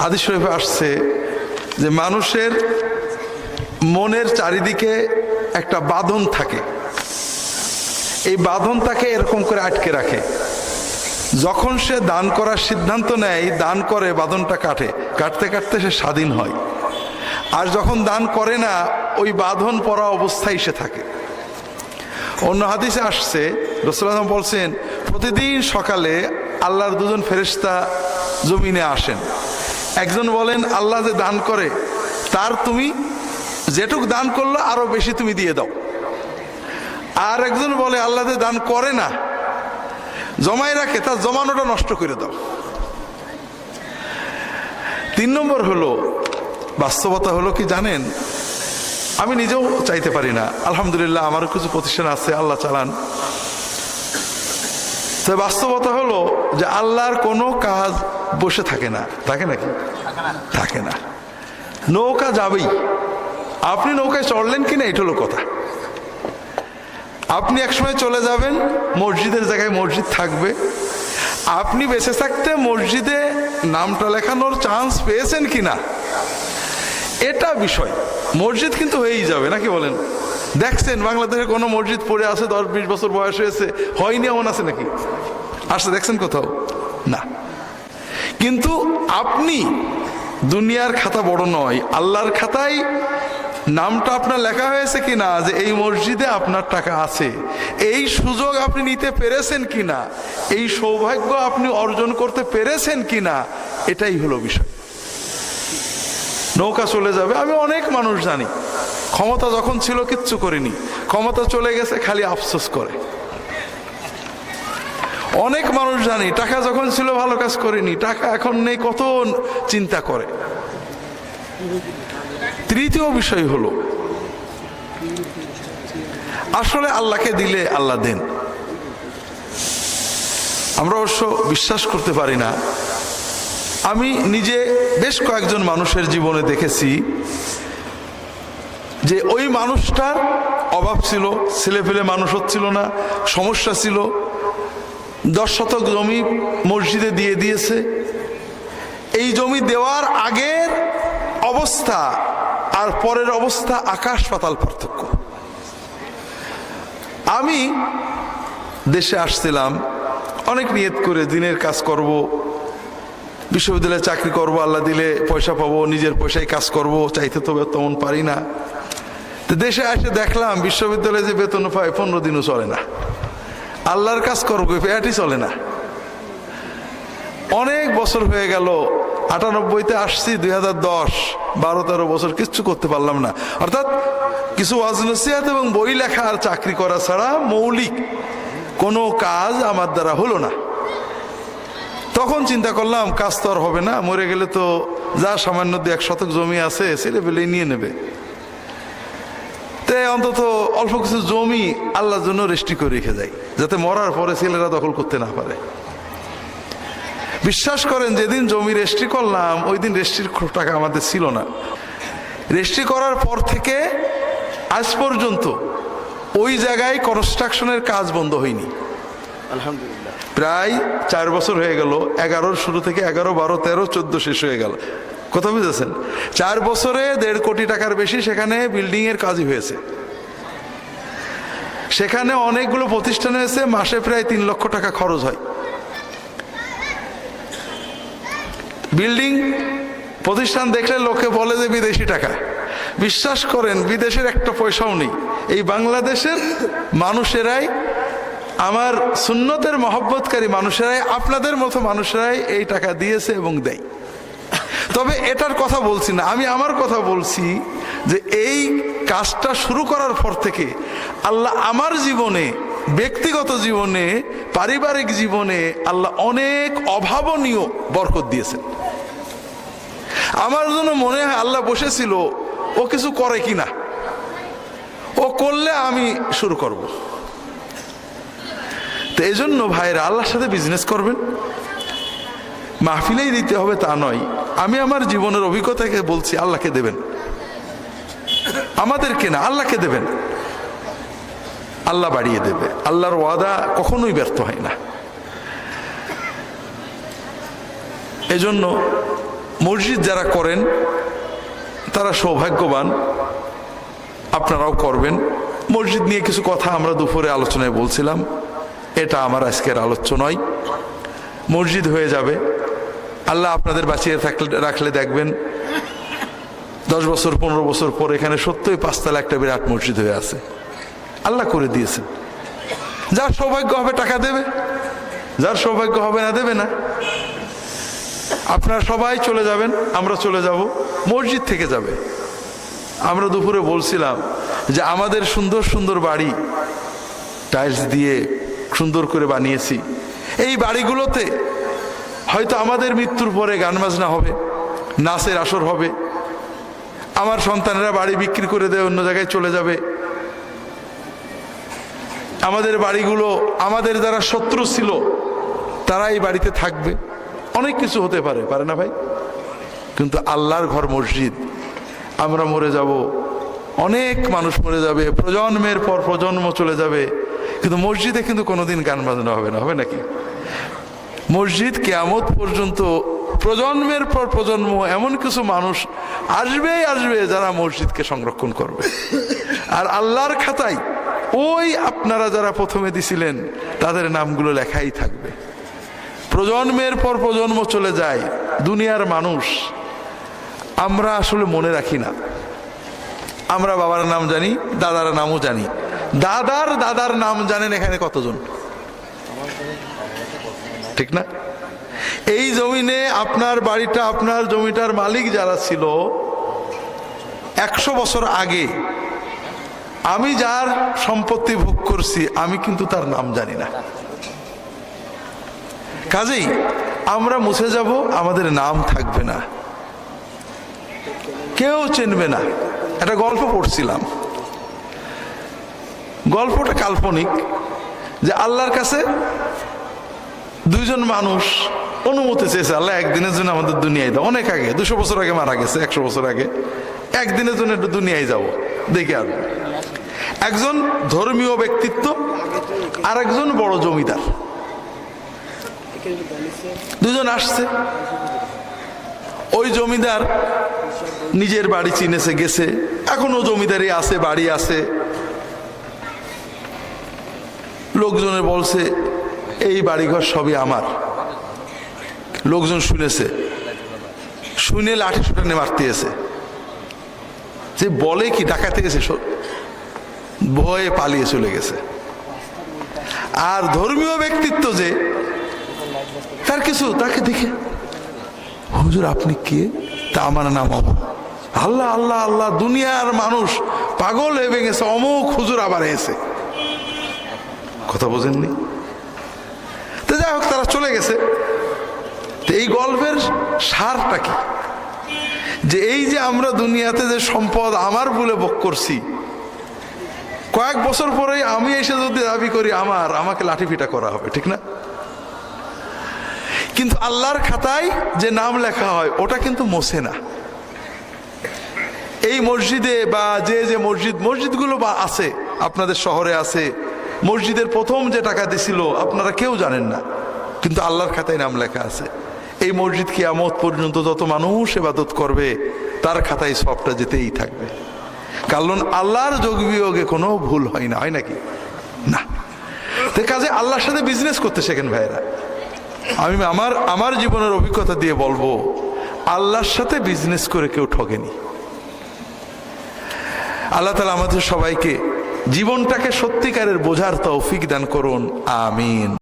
হাদিস শরীফে আসছে যে মানুষের মনের চারিদিকে একটা বাঁধন থাকে, এই বাঁধন তাকে এরকম করে আটকে রাখে। যখন সে দান করার সিদ্ধান্ত নেয়, দান করে, বাঁধনটা কাটতে কাটতে সে স্বাধীন হয়। আর যখন দান করে না, ওই বাঁধন পরা অবস্থায় সে থাকে। অন্য হাদিসে আসছে, রাসূলুল্লাহ সাল্লাল্লাহু আলাইহি ওয়াসাল্লাম বলছেন, প্রতিদিন সকালে আল্লাহর দুজন ফেরেশতা জমিনে আসেন। একজন বলেন, আল্লাহ যে দান করে তার তুমি যেটুক দান করলো আরো বেশি তুমি দিয়ে দাও। আর একজন বলে, আল্লাহ যে দান করে না, জমায় রাখে, তার জমানোটা নষ্ট করে দাও। 3 নম্বর হলো, বাস্তবতা হলো কি জানেন, আমি নিজেও চাইতে পারি না, আলহামদুলিল্লাহ আমারও কিছু প্রতিষ্ঠান আছে, আল্লাহ চালান। তো বাস্তবতা হলো যে আল্লাহর কোনো কাজ বসে থাকে না, থাকে নাকি? থাকে না। নৌকা যাবেই, আপনি নৌকায় চড়লেন কিনা এটা হলো কথা। আপনি একসময় চলে যাবেন, মসজিদের জায়গায় মসজিদ থাকবে। আপনি বেঁচে থাকতে মসজিদে নামটা লেখানোর চান্স পেয়েছেন কিনা এটা বিষয়। মসজিদ কিন্তু হয়েই যাবে, নাকি বলেন? দেখছেন বাংলাদেশে কোনো মসজিদ পড়ে আছে 10-20 বছর বয়স হয়েছে, হয়নি এমন আছে নাকি? আসছে দেখছেন কোথাও? না। কিন্তু আপনি, দুনিয়ার খাতা বড় নয়, আল্লাহর খাতায় নামটা আপনার লেখা হয়েছে কিনা যে এই মসজিদে আপনার টাকা আছে, এই সুযোগ আপনি নিতে পেরেছেন কিনা, এই সৌভাগ্য আপনি অর্জন করতে পেরেছেন কিনা, এটাই হলো বিষয়। নৌকা চলে যাবে। আমি অনেক মানুষ জানি, ক্ষমতা যখন ছিল কিচ্ছু করেনি, ক্ষমতা চলে গেছে খালি আফসোস করে। অনেক মানুষ জানি, টাকা যখন ছিল ভালো কাজ করেনি, টাকা এখন নেই, কত চিন্তা করে। তৃতীয় বিষয় হলো, আসলে আল্লাহকে দিলে আল্লাহ দেন। আমরা অবশ্য বিশ্বাস করতে পারি না। আমি নিজে বেশ কয়েকজন মানুষের জীবনে দেখেছি যে ওই মানুষটার অভাব ছিল, ছেলেপেলে মানুষ হচ্ছিল না, সমস্যা ছিল, 10 শতক জমি মসজিদে দিয়ে দিয়েছে। এই জমি দেওয়ার আগের অবস্থা আর পরের অবস্থা আকাশ পাতাল পার্থক্য। আমি দেশে আসছিলাম অনেক নিয়ত করে, দিনের কাজ করব, বিশ্ববিদ্যালয়ে চাকরি করব, আল্লাহ দিলে পয়সা পাবো, নিজের পয়সায় কাজ করব, চাইতে তো তেমন পারি না। তো দেশে এসে দেখলাম বিশ্ববিদ্যালয়ে যে বেতন পায় 15 দিনও চলে না, আল্লাহর কাজ করবো পেয়াটি চলে না। অনেক বছর হয়ে গেল, 98-তে আসছি, 2010, 12-13 বছর কিচ্ছু করতে পারলাম না। অর্থাৎ কিছু ওয়াজ নসিহত এবং বই লেখা আর চাকরি করা ছাড়া মৌলিক কোনো কাজ আমার দ্বারা হলো না। তখন চিন্তা করলাম, কাজ তো আর হবে না, মরে গেলে তো যা সামান্য 1 শতক জমি আছে ছেলেপেলে নিয়ে নেবে। তাই অন্তত অল্প কিছু জমি আল্লাহর জন্য রেস্ট্রি করে রেখে যাই, যাতে মরার পরে ছেলেরা দখল করতে না পারে। বিশ্বাস করেন, যেদিন জমি রেস্ট্রি করলাম ওই দিন রেস্ট্রির টাকা আমাদের ছিল না। রেস্ট্রি করার পর থেকে আজ পর্যন্ত ওই জায়গায় কনস্ট্রাকশনের কাজ বন্ধ হয়নি, আলহামদুলিল্লাহ। প্রায় 4 বছর হয়ে গেল, 11-র শুরু থেকে 11, 12, 13, 14 শেষ হয়ে গেল। কথা বুঝেছেন? 4 বছরে 1.5 কোটি টাকার বেশি সেখানে বিল্ডিং এর কাজই হয়েছে। সেখানে অনেকগুলো প্রতিষ্ঠান হয়েছে, মাসে প্রায় 3 লক্ষ টাকা খরচ হয়। বিল্ডিং প্রতিষ্ঠান দেখলে লোকে বলে যে বিদেশি টাকা। বিশ্বাস করেন, বিদেশের একটা পয়সাও নেই। এই বাংলাদেশের মানুষেরাই, আমার সুন্নতের মহব্বতকারী মানুষেরাই, আপনাদের মতো মানুষেরাই এই টাকা দিয়েছে এবং দেয়। তবে এটার কথা বলছি না, আমি আমার কথা বলছি যে এই কাজটা শুরু করার পর থেকে আল্লাহ আমার জীবনে, ব্যক্তিগত জীবনে, পারিবারিক জীবনে আল্লাহ অনেক অভাবনীয় বরকত দিয়েছেন। আমার জন্য মনে হয় আল্লাহ বসেছিল ও কিছু করে কিনা, ও করলে আমি শুরু করব। তো এই জন্য ভাইরা, আল্লাহর সাথে বিজনেস করবেন, মাহফিলেই দিতে হবে তা নয়। আমি আমার জীবনের অভিজ্ঞতাকে বলছি, আল্লাহকে দেবেন, আমাদেরকে না, আল্লাহকে দেবেন, আল্লাহ বাড়িয়ে দেবে। আল্লাহর ওয়াদা কখনোই ব্যর্থ হয় না। এজন্য মসজিদ যারা করেন তারা সৌভাগ্যবান, আপনারাও করবেন। মসজিদ নিয়ে কিছু কথা আমরা দুপুরে আলোচনায় বলছিলাম, এটা আমার আজকের আলোচ্য নয়। মসজিদ হয়ে যাবে, আল্লাহ আপনাদের বাঁচিয়ে রাখলে দেখবেন 10 বছর 15 বছর পর এখানে সত্যই 5 তলা একটা বিরাট মসজিদ হয়ে আছে। আল্লাহ করে দিয়েছেন। যার সৌভাগ্য হবে টাকা দেবে, যার সৌভাগ্য হবে না দেবে না। আপনারা সবাই চলে যাবেন, আমরা চলে যাব, মসজিদ থেকে যাবে। আমরা দুপুরে বলছিলাম যে আমাদের সুন্দর সুন্দর বাড়ি টাইলস দিয়ে সুন্দর করে বানিয়েছি, এই বাড়িগুলোতে হয়তো আমাদের মৃত্যুর পরে গান বাজনা হবে, নাচের আসর হবে, আমার সন্তানেরা বাড়ি বিক্রি করে দেয় অন্য জায়গায় চলে যাবে। আমাদের বাড়িগুলো আমাদের যারা শত্রু ছিল তারা এই বাড়িতে থাকবে, অনেক কিছু হতে পারে, পারে না ভাই? কিন্তু আল্লাহর ঘর মসজিদ, আমরা মরে যাব, অনেক মানুষ মরে যাবে, প্রজন্মের পর প্রজন্ম চলে যাবে, কিন্তু মসজিদে কিন্তু কোনোদিন গান বাজনা হবে না, হবে নাকি? মসজিদ কিয়ামত পর্যন্ত প্রজন্মের পর প্রজন্ম এমন কিছু মানুষ আসবেই আসবে যারা মসজিদকে সংরক্ষণ করবে। আর আল্লাহর খাতায় ওই আপনারা যারা প্রথমে দিছিলেন তাদের নামগুলো লেখাই থাকবে। প্রজন্মের পর প্রজন্ম চলে যায়, দুনিয়ার মানুষ আমরা আসলে মনে রাখি না। আমরা বাবার নাম জানি, দাদার নামও জানি, দাদার দাদার নাম জানেন এখানে কতজন? ঠিক না? এই জমিনে আপনার বাড়িটা, আপনার জমিটার মালিক যারা ছিল 100 বছর আগে, আমি যার সম্পত্তি ভোগ করছি আমি কিন্তু তার নাম জানি না। কাজেই আমরা মুছে যাব, আমাদের নাম থাকবে না, কেউ চিনবে না। একটা গল্প পড়ছিলাম, গল্পটা কাল্পনিক, যে আল্লাহর কাছে 2 জন মানুষ অনুমতি চেয়েছে, আল্লাহ একদিনের জন্য আমাদের দুনিয়ায় দাও। অনেক আগে, 200 বছর আগে মারা গেছে, 100 বছর আগে, একদিনের জন্য একটু দুনিয়ায় যাব, দেখে আর। একজন ধর্মীয় ব্যক্তিত্ব আর একজন বড় জমিদার, 2 জন আসছে। ওই জমিদার নিজের বাড়ি চিনেছে, গেছে, এখনো জমিদারি আছে, বাড়ি আছে। লোকজনের বলছে এই বাড়িঘর সবই আমার। লোকজন শুনেছে, শুনে লাঠি ছুটা নিয়ে মারতে এসে, যে বলে কি ডাকাতে গেছে, ভয়ে পালিয়ে চলে গেছে। আর ধর্মীয় ব্যক্তিত্ব যে, তার কিছু, তাকে দেখে, হুজুর আপনি কে? তা আমার নাম আল্লাহ আল্লাহ আল্লাহ, দুনিয়ার মানুষ পাগল হয়ে গেছে, অমুক হুজুর আবার এসে। কথা বোঝেননি? তো যাই হোক, তারা চলে গেছে। এই গল্পের সারটা কি? যে এই যে আমরা দুনিয়াতে যে সম্পদ আমার বলে ভোগ করছি, কয়েক বছর পরেই আমি এসে যদি দাবি করি আমার, আমাকে লাঠি পিটা করা হবে, ঠিক না? কিন্তু আল্লাহর খাতায় যে নাম লেখা হয় ওটা কিন্তু মোছে না। এই মসজিদে বা যে মসজিদগুলো বা আছে, আপনাদের শহরে আছে, মসজিদের প্রথম যে টাকা দিছিল আপনারা কেউ জানেন না, কিন্তু আল্লাহর খাতায় নাম লেখা আছে। এই মসজিদ কিয়ামত পর্যন্ত যত মানুষ ইবাদত করবে তার খাতায় সবটা যেতেই থাকবে, কারণ আল্লাহর যোগ বিয়োগে কোনো ভুল হয় না, হয় নাকি? না। তো কাজে আল্লাহর সাথে বিজনেস করতে শেখেন ভাইরা। আমি আমার জীবনের অভিজ্ঞতা দিয়ে বলবো, আল্লাহর সাথে বিজনেস করে কেউ ঠকেনি। আল্লাহ তাআলা আমাদের সবাইকে জীবনটাকে সত্যিকারের বোঝার তৌফিক দান করুন, আমিন।